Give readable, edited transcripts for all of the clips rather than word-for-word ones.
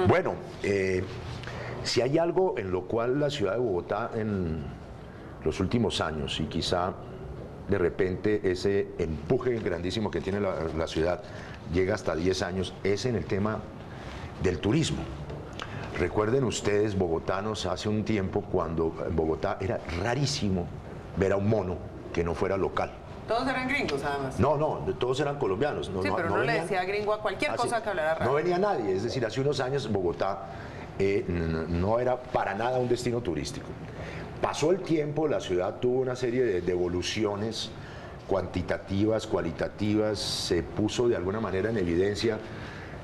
Bueno, si hay algo en lo cual la ciudad de Bogotá en los últimos años, y quizá de repente ese empuje grandísimo que tiene la ciudad llega hasta 10 años, es en el tema del turismo. Recuerden ustedes, bogotanos, hace un tiempo cuando en Bogotá era rarísimo ver a un mono que no fuera local. Todos eran gringos, además. No, todos eran colombianos. Sí, pero uno le decía gringo a cualquier cosa que hablara raro. No venía nadie, es decir, hace unos años Bogotá no era para nada un destino turístico. Pasó el tiempo, la ciudad tuvo una serie de evoluciones cuantitativas, cualitativas, se puso de alguna manera en evidencia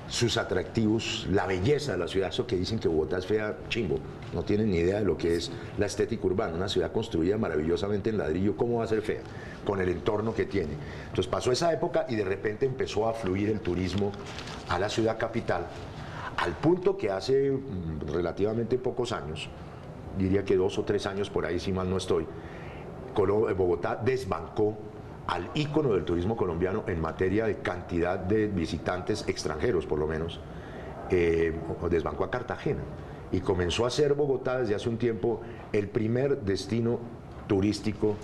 sus atractivos, la belleza de la ciudad. Eso que dicen que Bogotá es fea, chimbo, no tienen ni idea de lo que es la estética urbana. Una ciudad construida maravillosamente en ladrillo, ¿cómo va a ser fea? Con el entorno que tiene. Entonces pasó esa época y de repente empezó a fluir el turismo a la ciudad capital, al punto que hace relativamente pocos años, diría que 2 o 3 años por ahí, si mal no estoy, Bogotá desbancó al ícono del turismo colombiano en materia de cantidad de visitantes extranjeros, por lo menos, desbancó a Cartagena y comenzó a ser Bogotá desde hace un tiempo el primer destino turístico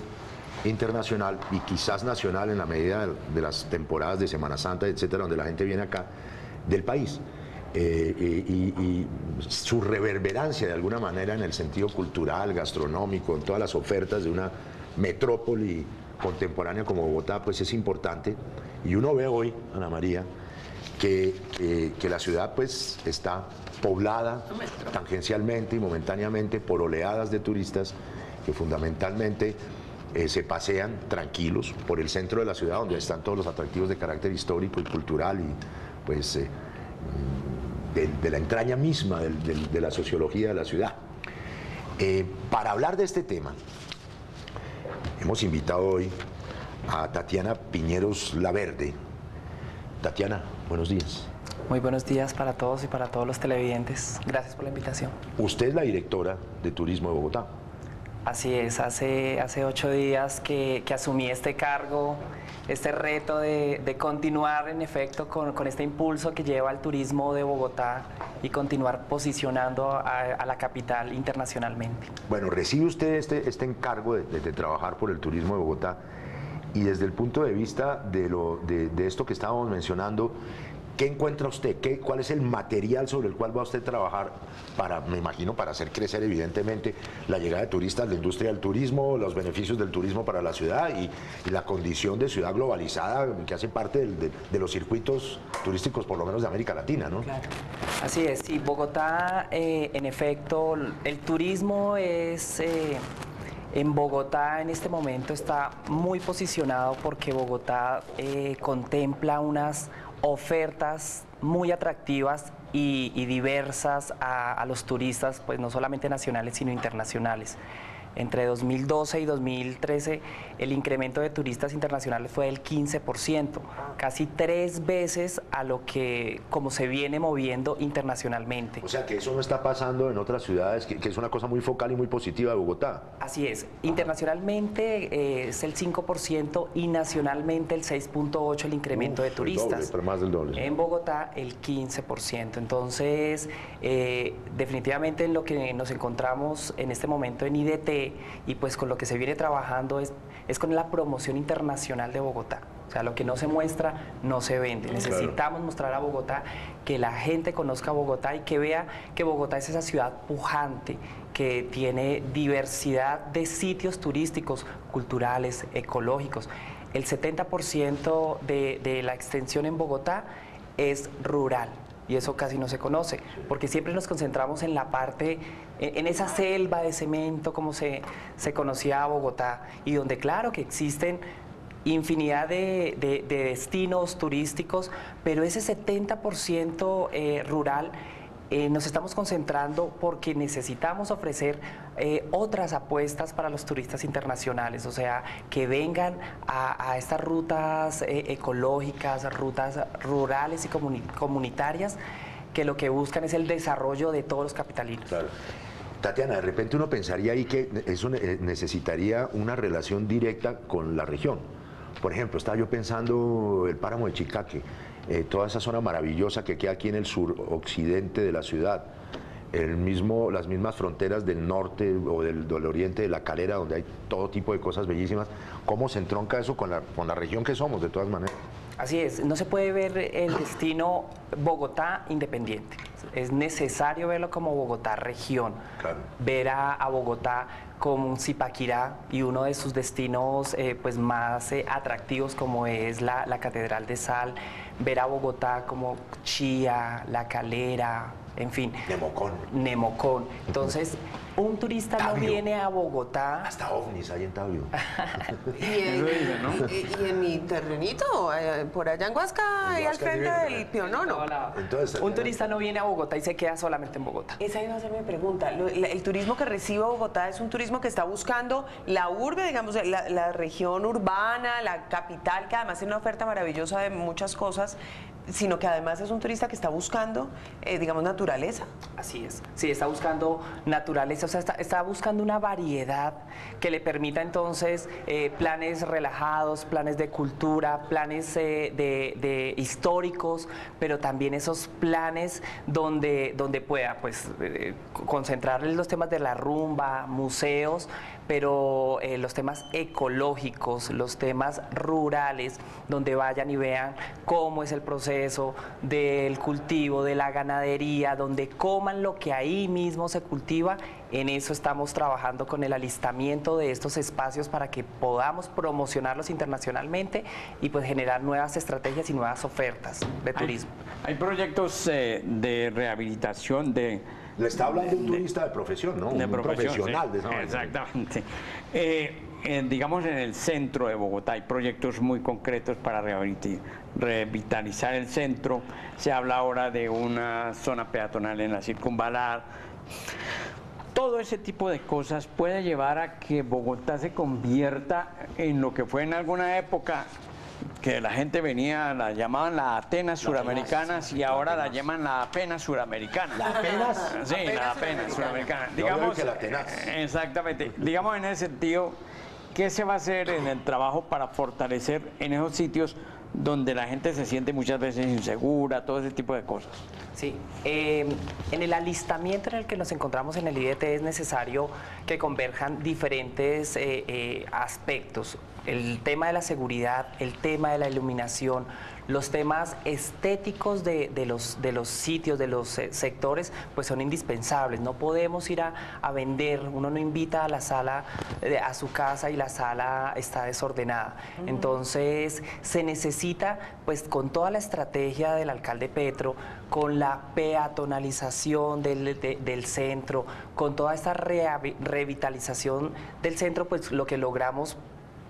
internacional y quizás nacional en la medida de las temporadas de Semana Santa, etcétera, donde la gente viene acá del país. Y su reverberancia de alguna manera en el sentido cultural, gastronómico, en todas las ofertas de una metrópoli contemporánea como Bogotá, pues es importante. Y uno ve hoy, Ana María, que la ciudad pues está poblada tangencialmente y momentáneamente por oleadas de turistas que fundamentalmente se pasean tranquilos por el centro de la ciudad, donde están todos los atractivos de carácter histórico y cultural y pues de la entraña misma de la sociología de la ciudad. Para hablar de este tema, hemos invitado hoy a Tatiana Piñeros Laverde. Tatiana, buenos días. Muy buenos días para todos y para todos los televidentes. Gracias por la invitación. Usted es la directora de Turismo de Bogotá. Así es, hace 8 días que asumí este cargo, este reto de continuar en efecto con este impulso que lleva al turismo de Bogotá y continuar posicionando a la capital internacionalmente. Bueno, recibe usted este encargo de trabajar por el turismo de Bogotá y desde el punto de vista de esto que estábamos mencionando, ¿qué encuentra usted? ¿Cuál es el material sobre el cual va usted a trabajar para, me imagino, para hacer crecer evidentemente la llegada de turistas, la industria del turismo, los beneficios del turismo para la ciudad y la condición de ciudad globalizada que hace parte de los circuitos turísticos, por lo menos de América Latina, ¿no? Claro. Así es, sí, Bogotá, en efecto, el turismo es... En Bogotá en este momento está muy posicionado porque Bogotá contempla unas ofertas muy atractivas y diversas a los turistas, pues no solamente nacionales sino internacionales. Entre 2012 y 2013 el incremento de turistas internacionales fue del 15%, casi 3 veces a lo que como se viene moviendo internacionalmente. O sea que eso no está pasando en otras ciudades, que es una cosa muy focal y muy positiva de Bogotá. Así es, internacionalmente es el 5% y nacionalmente el 6.8% el incremento de turistas. El doble, pero más del doble. En Bogotá el 15%. Entonces, definitivamente lo que nos encontramos en este momento en IDT y pues con lo que se viene trabajando es con la promoción internacional de Bogotá. O sea, lo que no se muestra, no se vende. Necesitamos mostrar a Bogotá, que la gente conozca a Bogotá y que vea que Bogotá es esa ciudad pujante, que tiene diversidad de sitios turísticos, culturales, ecológicos. El 70% de la extensión en Bogotá es rural. Y eso casi no se conoce, porque siempre nos concentramos en la parte, en esa selva de cemento como se conocía a Bogotá, y donde claro que existen infinidad de destinos turísticos, pero ese 70% rural nos estamos concentrando porque necesitamos ofrecer otras apuestas para los turistas internacionales, o sea, que vengan a estas rutas ecológicas, rutas rurales y comunitarias, que lo que buscan es el desarrollo de todos los capitalinos. Claro. Tatiana, de repente uno pensaría ahí que eso necesitaría una relación directa con la región. Por ejemplo, estaba yo pensando el páramo de Chicaque. toda esa zona maravillosa que queda aquí en el suroccidente de la ciudad, las mismas fronteras del norte o del oriente de La Calera, donde hay todo tipo de cosas bellísimas. ¿Cómo se entronca eso con la región que somos, de todas maneras? Así es, no se puede ver el destino Bogotá independiente. Es necesario verlo como Bogotá región. Claro. Ver a Bogotá como Zipaquirá y uno de sus destinos pues más atractivos, como es la Catedral de Sal. Ver a Bogotá como Chía, La Calera, en fin. Nemocón. Entonces, un turista no viene a Bogotá. Hasta ovnis hay en Tabio. Y en mi terrenito, por allá en Huasca, ahí al frente del Pionono. Entonces, un turista no viene a Bogotá y se queda solamente en Bogotá. Esa iba a ser mi pregunta. El turismo que recibe Bogotá es un turismo que está buscando la urbe, digamos, la región urbana, la capital, que además tiene una oferta maravillosa de muchas cosas, sino que además es un turista que está buscando, digamos, naturaleza. Así es, sí, está buscando naturaleza, o sea, está buscando una variedad que le permita entonces planes relajados, planes de cultura, planes de históricos, pero también esos planes donde pueda pues concentrar los temas de la rumba, museos, pero los temas ecológicos, los temas rurales, donde vayan y vean cómo es el proceso del cultivo, de la ganadería, donde coman lo que ahí mismo se cultiva. En eso estamos trabajando con el alistamiento de estos espacios para que podamos promocionarlos internacionalmente y pues generar nuevas estrategias y nuevas ofertas de turismo. Hay proyectos de rehabilitación de... Le está hablando un turista de profesión, ¿no? De un profesional. profesional. Sí, exactamente. Digamos, en el centro de Bogotá hay proyectos muy concretos para revitalizar el centro. Se habla ahora de una zona peatonal en la Circunvalar. Todo ese tipo de cosas puede llevar a que Bogotá se convierta en lo que fue en alguna época, que la gente venía, la llamaban la Atenas suramericanas y ahora la llaman la Apenas suramericana. ¿La Apenas? Sí, la Apenas suramericana. Digamos, que la Atenas. Exactamente. Digamos, en ese sentido, ¿qué se va a hacer en el trabajo para fortalecer en esos sitios donde la gente se siente muchas veces insegura, todo ese tipo de cosas? Sí, en el alistamiento en el que nos encontramos en el IDT es necesario que converjan diferentes aspectos. El tema de la seguridad, el tema de la iluminación, los temas estéticos de los sitios, de los sectores, pues son indispensables. No podemos ir a vender, uno no invita a la sala, a su casa y la sala está desordenada. Entonces se necesita, pues con toda la estrategia del alcalde Petro, con la peatonalización del centro, con toda esta revitalización del centro, pues lo que logramos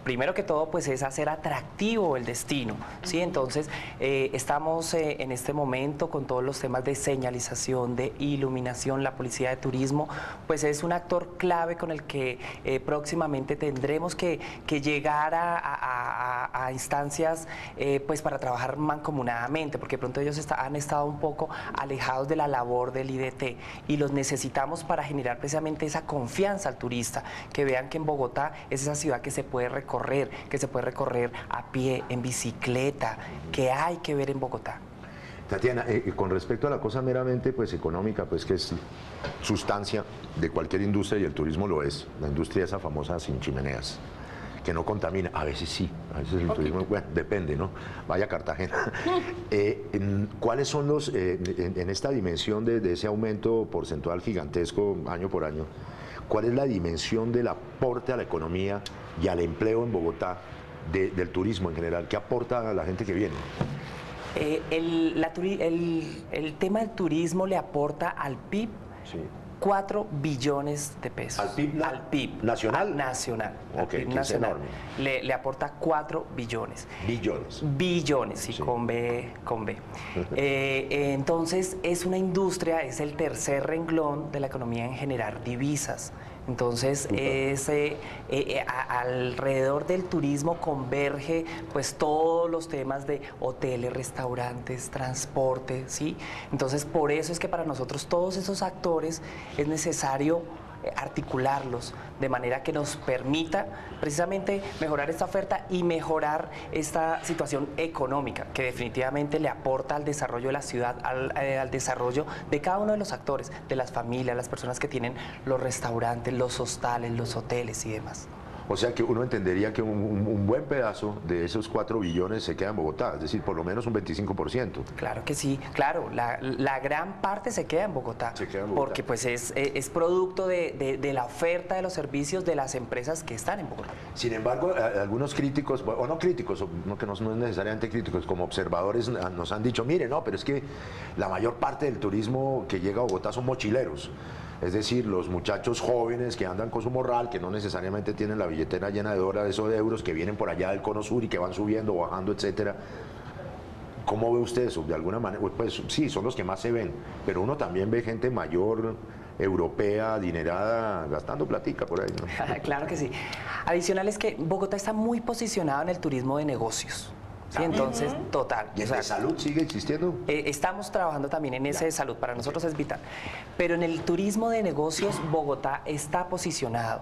primero que todo, pues es hacer atractivo el destino, ¿sí? Entonces, estamos en este momento con todos los temas de señalización, de iluminación. La Policía de Turismo, pues es un actor clave con el que próximamente tendremos que llegar a instancias, pues para trabajar mancomunadamente, porque de pronto ellos han estado un poco alejados de la labor del IDT y los necesitamos para generar precisamente esa confianza al turista, que vean que en Bogotá es esa ciudad que se puede recorrer, que se puede recorrer a pie, en bicicleta, que hay que ver en Bogotá. Tatiana, con respecto a la cosa meramente pues económica, pues que es sustancia de cualquier industria y el turismo lo es, la industria esa famosa sin chimeneas, que no contamina, a veces sí, a veces el turismo, bueno, depende, ¿no? Vaya a Cartagena. ¿Cuáles son los, en esta dimensión de ese aumento porcentual gigantesco año por año, cuál es la dimensión del aporte a la economía y al empleo en Bogotá del turismo en general? ¿Qué aporta a la gente que viene? El tema del turismo le aporta al PIB 4 billones de pesos. ¿Al PIB? Al PIB. ¿Nacional? Nacional. Ok, que es enorme. Le aporta 4 billones. Billones. Billones, sí, con B. Entonces, es una industria, es el tercer renglón de la economía en generar divisas. Entonces, alrededor del turismo converge pues todos los temas de hoteles, restaurantes, transporte, ¿sí? Entonces, por eso es que para nosotros todos esos actores es necesario articularlos de manera que nos permita precisamente mejorar esta oferta y mejorar esta situación económica que definitivamente le aporta al desarrollo de la ciudad, al desarrollo de cada uno de los actores, de las familias, las personas que tienen los restaurantes, los hostales, los hoteles y demás. O sea que uno entendería que un buen pedazo de esos 4 billones se queda en Bogotá, es decir, por lo menos un 25%. Claro que sí, claro, la gran parte se queda en Bogotá, Se queda en Bogotá. porque pues es producto de la oferta de los servicios de las empresas que están en Bogotá. Sin embargo, algunos críticos, o no críticos, o no, que no es necesariamente críticos, como observadores nos han dicho, mire, no, pero es que la mayor parte del turismo que llega a Bogotá son mochileros. Es decir, los muchachos jóvenes que andan con su morral, que no necesariamente tienen la billetera llena de dólares o de euros, que vienen por allá del cono sur y que van subiendo, bajando, etcétera. ¿Cómo ve usted eso? De alguna manera, pues sí, son los que más se ven, pero uno también ve gente mayor, europea, adinerada, gastando platica por ahí, ¿no? Claro que sí. Adicional es que Bogotá está muy posicionado en el turismo de negocios. Sí, entonces, total. ¿Y el de salud sigue existiendo? Estamos trabajando también en ese de salud, para nosotros es vital. Pero en el turismo de negocios, Bogotá está posicionado.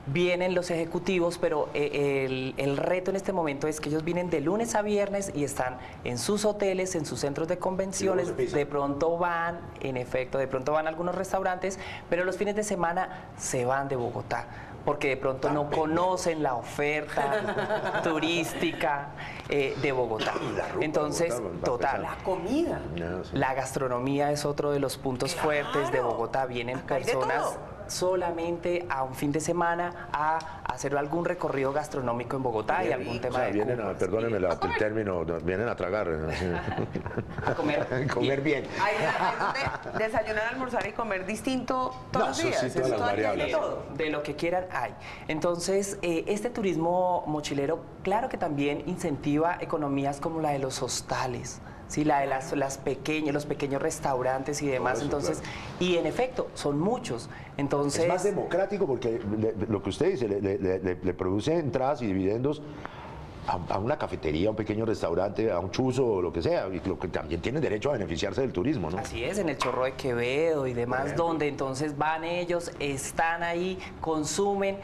Vienen los ejecutivos, pero el reto en este momento es que ellos vienen de lunes a viernes y están en sus hoteles, en sus centros de convenciones, de pronto van, en efecto, de pronto van a algunos restaurantes, pero los fines de semana se van de Bogotá, porque de pronto no conocen la oferta turística de Bogotá. Entonces, Bogotá, total. La comida. No, sí. La gastronomía es otro de los puntos fuertes de Bogotá. Vienen Acá hay de personas todo. solamente a un fin de semana a hacer algún recorrido gastronómico en Bogotá y algún O tema sea, de vienen cubas. perdónenme el término, vienen a tragar. A comer. Comer bien. Hay donde desayunar, almorzar y comer distinto todos No, los eso días. sí, todas las Todo el día, variables. de todo. De lo que quieran hay. Entonces, este turismo mochilero, claro que también incentiva economías como la de los hostales, ¿sí? La de los pequeños restaurantes y demás. eso, Entonces, claro. y en efecto, son muchos. Entonces, Es más democrático porque lo que usted dice, le produce entradas y dividendos a una cafetería, a un pequeño restaurante, a un chuzo o lo que sea, y lo que también tienen derecho a beneficiarse del turismo, ¿no? así es, en el Chorro de Quevedo y demás, donde entonces van ellos, están ahí, consumen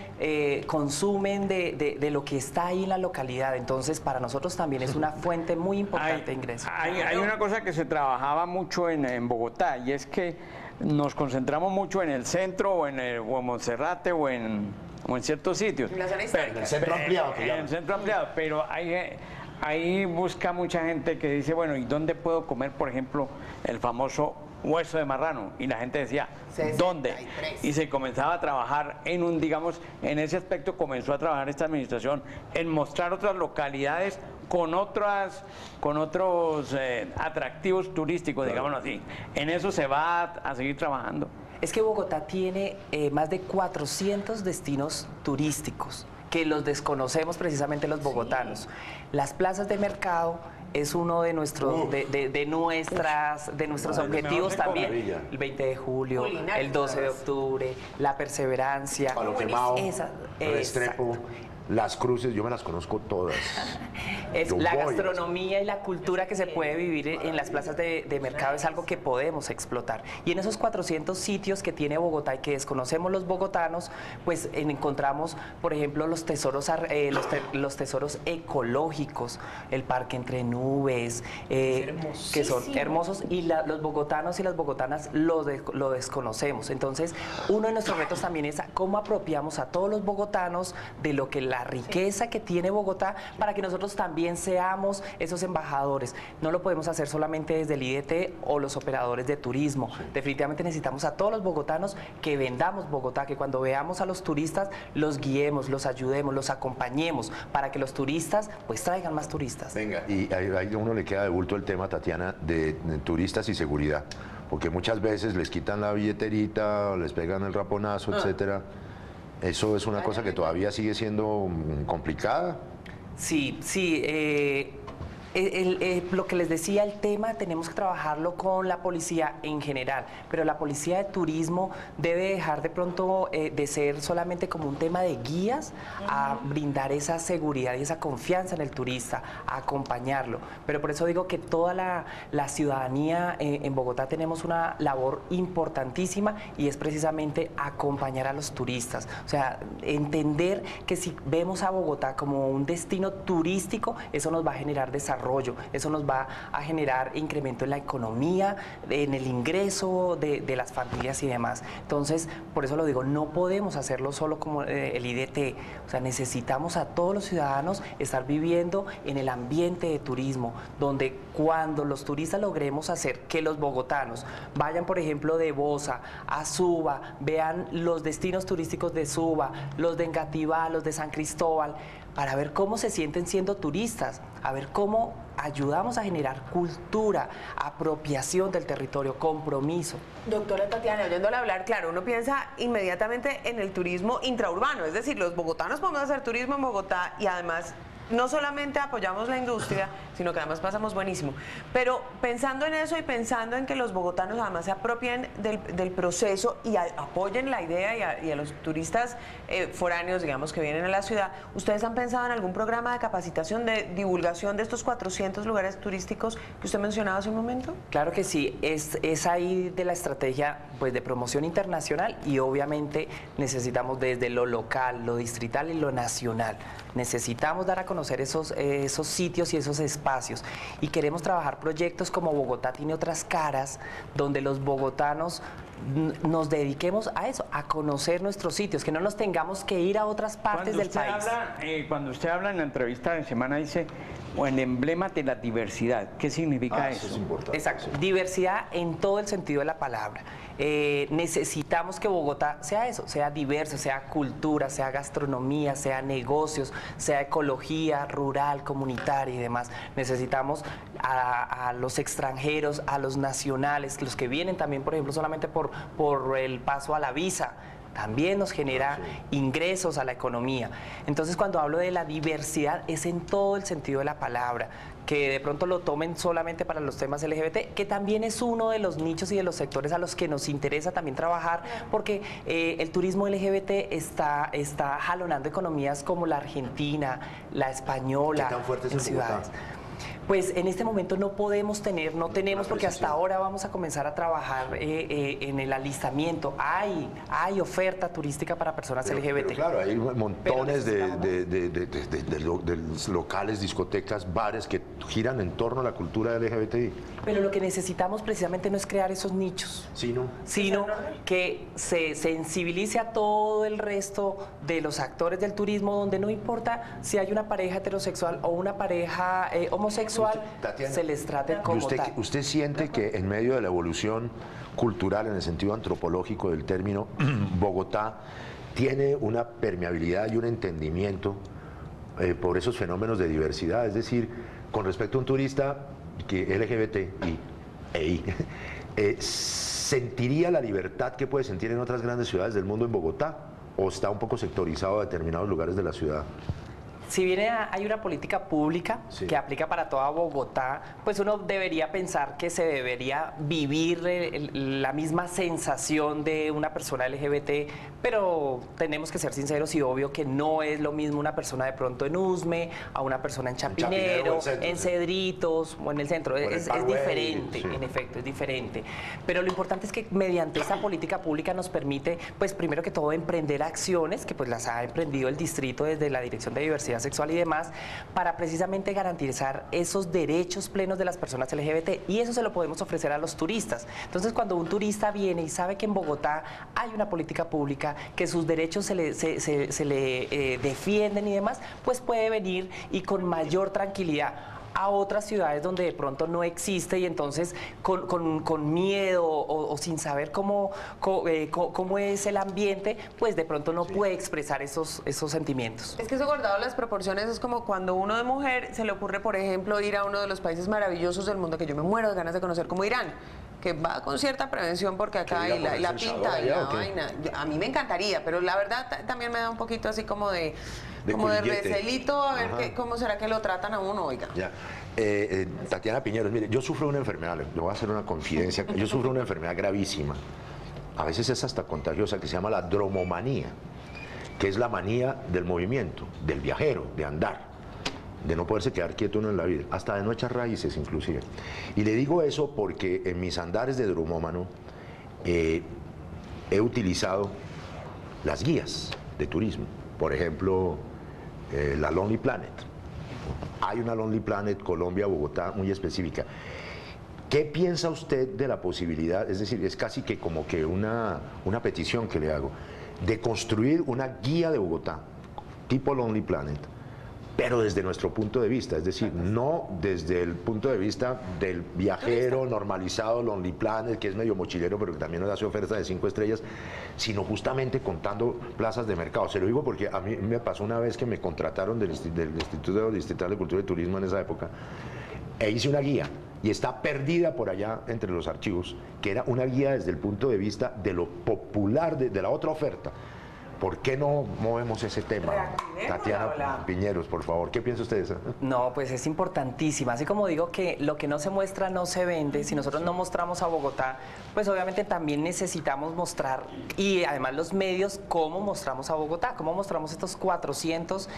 de lo que está ahí en la localidad. Entonces, para nosotros también es una fuente muy importante de ingresos. Hay una cosa que se trabajaba mucho en Bogotá, y es que nos concentramos mucho en el centro o en Monserrate o en ciertos sitios. En la zona histórica. El centro ampliado, que En llaman. el centro ampliado, pero ahí busca mucha gente que dice, bueno, ¿y dónde puedo comer, por ejemplo, el famoso hueso de marrano? Y la gente decía, 63. ¿dónde? Y se comenzaba a trabajar en ese aspecto comenzó a trabajar esta administración, en mostrar otras localidades con otros atractivos turísticos, digámoslo así. En eso se va a seguir trabajando. Es que Bogotá tiene más de 400 destinos turísticos que los desconocemos precisamente los bogotanos. Las plazas de mercado es uno de nuestros nuestros objetivos también. maravilla. El 20 de julio, Culinaria, el 12 de ¿sabes? octubre, la perseverancia. Palo Quemado, Esa- Restrepo, exacto. Las Cruces, yo me las conozco todas. Es Yo la voy. gastronomía y la cultura que se puede vivir en las plazas de mercado es algo que podemos explotar. Y en esos 400 sitios que tiene Bogotá y que desconocemos los bogotanos, pues encontramos, por ejemplo, los tesoros ecológicos, el Parque Entre Nubes, que son hermosos, y los bogotanos y las bogotanas lo desconocemos. Entonces, uno de nuestros retos también es cómo apropiamos a todos los bogotanos de lo que la riqueza que tiene Bogotá, para que nosotros también seamos esos embajadores. No lo podemos hacer solamente desde el IDT o los operadores de turismo. Definitivamente necesitamos a todos los bogotanos que vendamos Bogotá, que cuando veamos a los turistas los guiemos, los ayudemos, los acompañemos, para que los turistas pues traigan más turistas. Venga, y ahí a uno le queda de bulto el tema, Tatiana, de turistas y seguridad, porque muchas veces les quitan la billeterita, o les pegan el raponazo, etcétera. Eso es una cosa que todavía sigue siendo complicada. Sí, Lo que les decía, el tema tenemos que trabajarlo con la policía en general, pero la policía de turismo debe dejar de pronto de ser solamente como un tema de guías a brindar esa seguridad y esa confianza en el turista, a acompañarlo. Pero por eso digo que toda la ciudadanía en Bogotá tenemos una labor importantísima y es precisamente acompañar a los turistas. O sea, entender que si vemos a Bogotá como un destino turístico, eso nos va a generar desarrollo, eso nos va a generar incremento en la economía, en el ingreso de las familias y demás. Entonces, por eso lo digo, no podemos hacerlo solo como el IDT, o sea, necesitamos a todos los ciudadanos estar viviendo en el ambiente de turismo, donde cuando los turistas logremos hacer que los bogotanos vayan, por ejemplo, de Bosa a Suba, vean los destinos turísticos de Suba, los de Engativá, los de San Cristóbal, para ver cómo se sienten siendo turistas, a ver cómo ayudamos a generar cultura, apropiación del territorio, compromiso. Doctora Tatiana, oyéndola hablar, claro, uno piensa inmediatamente en el turismo intraurbano, es decir, los bogotanos podemos hacer turismo en Bogotá y además no solamente apoyamos la industria, sino que además pasamos buenísimo. Pero pensando en eso y pensando en que los bogotanos además se apropien del proceso y apoyen la idea y a los turistas foráneos, digamos, que vienen a la ciudad, ¿ustedes han pensado en algún programa de capacitación, de divulgación de estos 400 lugares turísticos que usted mencionaba hace un momento? Claro que sí, es ahí de la estrategia pues, de promoción internacional y obviamente necesitamos desde lo local, lo distrital y lo nacional. Necesitamos dar a conocer esos sitios y esos espacios y queremos trabajar proyectos como Bogotá tiene otras caras, donde los bogotanos nos dediquemos a eso, a conocer nuestros sitios, que no nos tengamos que ir a otras partes del país. Cuando usted habla en la entrevista de semana dice, o el emblema de la diversidad, ¿qué significa eso? Eso es importante. Exacto, diversidad en todo el sentido de la palabra. Necesitamos que Bogotá sea eso, sea diverso, sea cultura, sea gastronomía, sea negocios, sea ecología rural, comunitaria y demás. Necesitamos a los extranjeros, a los nacionales, los que vienen también, por ejemplo, solamente por el paso a la visa. También nos genera ingresos a la economía. Entonces, cuando hablo de la diversidad, es en todo el sentido de la palabra, que de pronto lo tomen solamente para los temas LGBT, que también es uno de los nichos y de los sectores a los que nos interesa también trabajar, porque el turismo LGBT está jalonando economías como la argentina, la española, ¿Qué tan fuerte es en en ciudades. Bogotá? Pues en este momento no podemos tener, no tenemos, porque hasta ahora vamos a comenzar a trabajar en el alistamiento. Hay oferta turística para personas LGBT. Pero claro, hay montones de locales, discotecas, bares que giran en torno a la cultura LGBTI. Pero lo que necesitamos precisamente no es crear esos nichos, Sí, ¿no? sino que se sensibilice a todo el resto de los actores del turismo, donde no importa si hay una pareja heterosexual o una pareja homosexual, Tatiana, se les trate como tal. ¿Usted siente que en medio de la evolución cultural, en el sentido antropológico del término, Bogotá tiene una permeabilidad y un entendimiento por esos fenómenos de diversidad? Es decir, con respecto a un turista que LGBTI, ¿sentiría la libertad que puede sentir en otras grandes ciudades del mundo en Bogotá? ¿O está un poco sectorizado a determinados lugares de la ciudad? Si bien hay una política pública que aplica para toda Bogotá, pues uno debería pensar que se debería vivir la misma sensación de una persona LGBT, pero tenemos que ser sinceros y obvio que no es lo mismo una persona de pronto en Usme, a una persona en Chapinero, en Cedritos o en el centro. Es diferente, en efecto, es diferente. Pero lo importante es que mediante esa política pública nos permite, pues primero que todo, emprender acciones, que pues las ha emprendido el distrito desde la Dirección de Diversidad Sexual y demás, para precisamente garantizar esos derechos plenos de las personas LGBT, y eso se lo podemos ofrecer a los turistas. Entonces, cuando un turista viene y sabe que en Bogotá hay una política pública, que sus derechos se le defienden y demás, pues puede venir y con mayor tranquilidad a otras ciudades donde de pronto no existe y entonces con miedo o sin saber cómo es el ambiente, pues de pronto no puede expresar esos sentimientos. Es que eso, guardado las proporciones, es como cuando uno de mujer se le ocurre, por ejemplo, ir a uno de los países maravillosos del mundo que yo me muero de ganas de conocer, como Irán, que va con cierta prevención porque acá hay la pinta y la vaina. A mí me encantaría, pero la verdad también me da un poquito así como de recelito, a ver cómo será que lo tratan a uno, oiga. Ya. Tatiana Piñeros, mire, yo sufro una enfermedad, le voy a hacer una confidencia, yo sufro una enfermedad gravísima, a veces es hasta contagiosa, que se llama la dromomanía, que es la manía del movimiento, del viajero, de andar, de no poderse quedar quieto uno en la vida, hasta de no echar raíces inclusive. Y le digo eso porque en mis andares de dromómano he utilizado las guías de turismo, por ejemplo, la Lonely Planet. Hay una Lonely Planet Colombia-Bogotá muy específica. ¿Qué piensa usted de la posibilidad, es decir, es casi que como que una petición que le hago, de construir una guía de Bogotá, tipo Lonely Planet, pero desde nuestro punto de vista, es decir, no desde el punto de vista del viajero normalizado Lonely Planet, que es medio mochilero, pero que también nos hace oferta de 5 estrellas, sino justamente contando plazas de mercado. Se lo digo porque a mí me pasó una vez que me contrataron del Instituto Distrital de Cultura y Turismo en esa época, e hice una guía, y está perdida por allá entre los archivos, que era una guía desde el punto de vista de lo popular, de la otra oferta. ¿Por qué no movemos ese tema? Tatiana Piñeros, por favor, ¿qué piensa usted de eso? No, pues es importantísima. Así como digo que lo que no se muestra no se vende, si nosotros no mostramos a Bogotá, pues obviamente también necesitamos mostrar, y además los medios, cómo mostramos a Bogotá, cómo mostramos estos 400,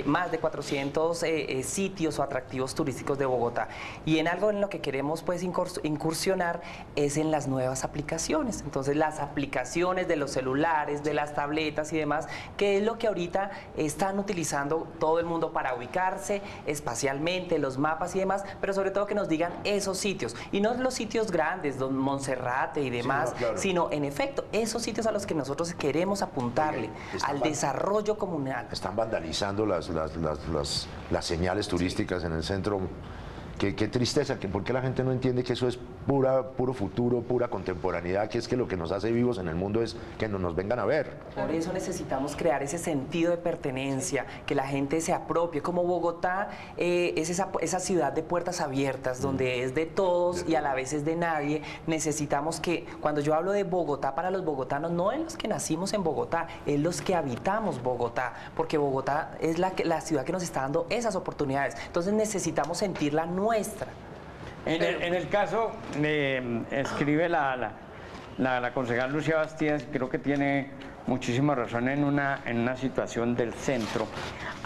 más de 400 sitios o atractivos turísticos de Bogotá. Y en algo en lo que queremos pues incursionar es en las nuevas aplicaciones. Entonces las aplicaciones de los celulares, de las tabletas y demás, que es lo que ahorita están utilizando todo el mundo para ubicarse espacialmente, los mapas y demás, pero sobre todo que nos digan esos sitios, y no los sitios grandes, don Monserrate y demás, sí, no, claro, sino en efecto esos sitios a los que nosotros queremos apuntarle, al desarrollo comunal. Están vandalizando las señales turísticas en el centro. Qué tristeza, ¿por qué la gente no entiende que eso es puro futuro, pura contemporaneidad, que es que lo que nos hace vivos en el mundo es que no nos vengan a ver? Por eso necesitamos crear ese sentido de pertenencia, que la gente se apropie, como Bogotá es esa ciudad de puertas abiertas, donde es de todos y a la vez es de nadie. Necesitamos que, cuando yo hablo de Bogotá para los bogotanos, no es los que nacimos en Bogotá, es los que habitamos Bogotá, porque Bogotá es la ciudad que nos está dando esas oportunidades. Entonces necesitamos sentirla nuestra. En el caso, escribe la concejal Lucía Bastidas, creo que tiene muchísima razón en una situación del centro.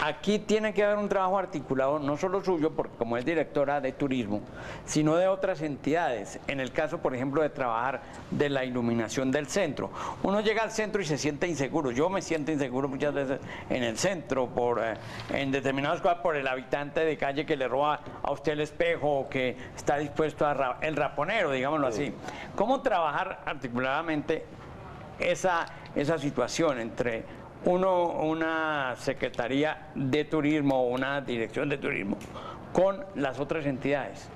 Aquí tiene que haber un trabajo articulado, no solo suyo, porque como es directora de turismo, sino de otras entidades. En el caso, por ejemplo, de trabajar de la iluminación del centro. Uno llega al centro y se siente inseguro. Yo me siento inseguro muchas veces en el centro, en determinadas cosas, por el habitante de calle que le roba a usted el espejo, o que está dispuesto el raponero, digámoslo así. ¿Cómo trabajar articuladamente esa situación entre una secretaría de turismo o una dirección de turismo con las otras entidades?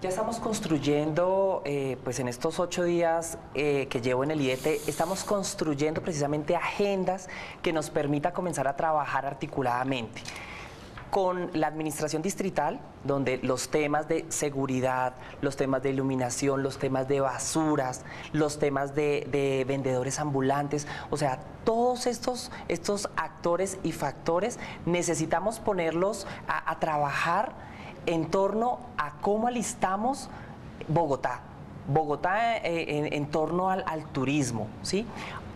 Ya estamos construyendo, pues en estos 8 días que llevo en el IDT, estamos construyendo precisamente agendas que nos permita comenzar a trabajar articuladamente con la administración distrital, donde los temas de seguridad, los temas de iluminación, los temas de basuras, los temas de vendedores ambulantes, o sea, todos estos actores y factores necesitamos ponerlos a trabajar en torno a cómo alistamos Bogotá en torno al turismo, ¿sí?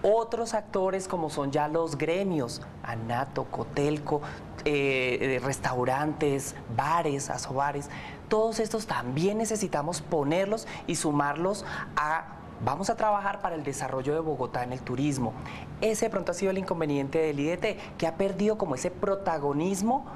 Otros actores como son ya los gremios, ANATO, Cotelco, restaurantes, bares, asobares, todos estos también necesitamos ponerlos y sumarlos vamos a trabajar para el desarrollo de Bogotá en el turismo. Ese de pronto ha sido el inconveniente del IDT, que ha perdido como ese protagonismo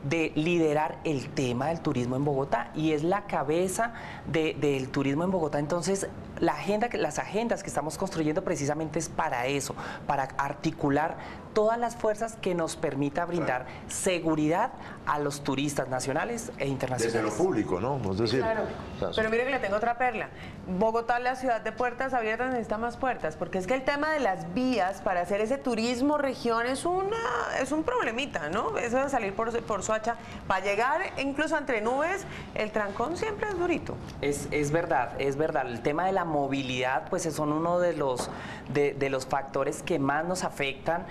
de liderar el tema del turismo en Bogotá, y es la cabeza del turismo en Bogotá. Entonces, las agendas que estamos construyendo precisamente es para eso, para articular todas las fuerzas que nos permita brindar seguridad a los turistas nacionales e internacionales. Desde lo público, ¿no? Es decir, claro. Pero mire que le tengo otra perla. Bogotá, la ciudad de puertas abiertas, necesita más puertas, porque es que el tema de las vías para hacer ese turismo región es un problemita, ¿no? Eso de salir por Soacha, para llegar incluso entre nubes, el trancón siempre es durito. Es verdad, el tema de la la movilidad, pues son uno de los factores que más nos afectan,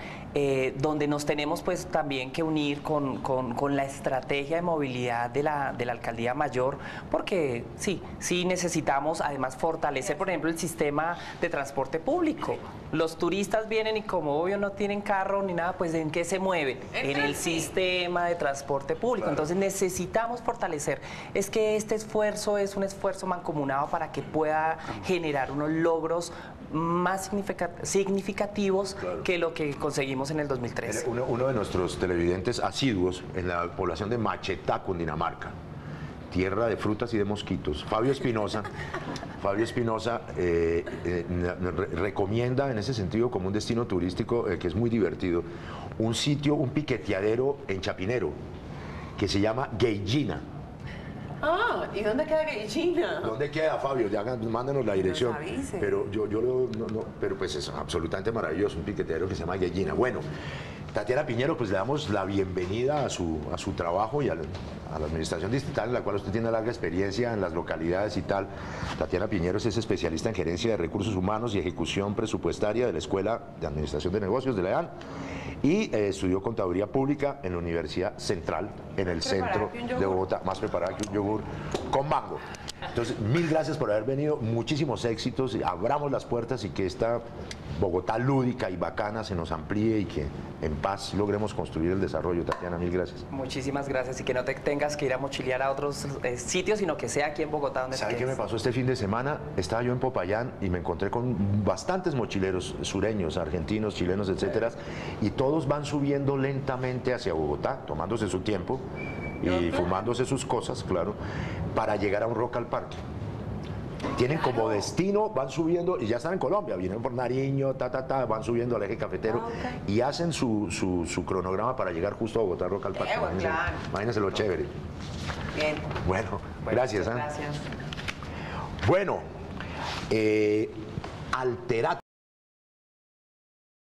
donde nos tenemos pues también que unir con la estrategia de movilidad de la Alcaldía Mayor, porque sí necesitamos además fortalecer, por ejemplo, el sistema de transporte público. Los turistas vienen y como obvio no tienen carro ni nada, pues ¿en qué se mueven? En el sistema de transporte público. Entonces necesitamos fortalecer. Es que este esfuerzo es un esfuerzo mancomunado para que pueda generar unos logros más significativos que lo que conseguimos en el 2013. Uno de nuestros televidentes asiduos en la población de Machetá, Cundinamarca, tierra de frutas y de mosquitos, Fabio Espinosa, recomienda en ese sentido como un destino turístico que es muy divertido, un sitio, un piqueteadero en Chapinero, que se llama Gallina. Ah, ¿y dónde queda Gallina? ¿Dónde queda, Fabio? Ya mándanos la dirección. Pero pero pues es absolutamente maravilloso, un piqueteadero que se llama Gallina. Bueno, Tatiana Piñero, pues le damos la bienvenida a su trabajo y a la administración distrital, en la cual usted tiene larga experiencia en las localidades y tal. Tatiana Piñero es especialista en gerencia de recursos humanos y ejecución presupuestaria de la Escuela de Administración de Negocios de la EAN y estudió contaduría pública en la Universidad Central, en el centro de Bogotá, más preparada que un yogur con mango. Entonces, mil gracias por haber venido, muchísimos éxitos, abramos las puertas y que esta Bogotá lúdica y bacana se nos amplíe y que en paz logremos construir el desarrollo. Tatiana, mil gracias. Muchísimas gracias y que no te tengas que ir a mochilear a otros sitios, sino que sea aquí en Bogotá donde ¿Sabe qué me pasó este fin de semana? Estaba yo en Popayán y me encontré con bastantes mochileros sureños, argentinos, chilenos, etcétera, y todos van subiendo lentamente hacia Bogotá, tomándose su tiempo y fumándose sus cosas, claro, para llegar a un Rock al Parque. Tienen como destino, van subiendo y ya están en Colombia, vienen por Nariño, van subiendo al eje cafetero y hacen su cronograma para llegar justo a Bogotá, Rock al Parque. Imagínense lo chévere. Bien. Bueno, gracias. Gracias. Bueno, Alterato.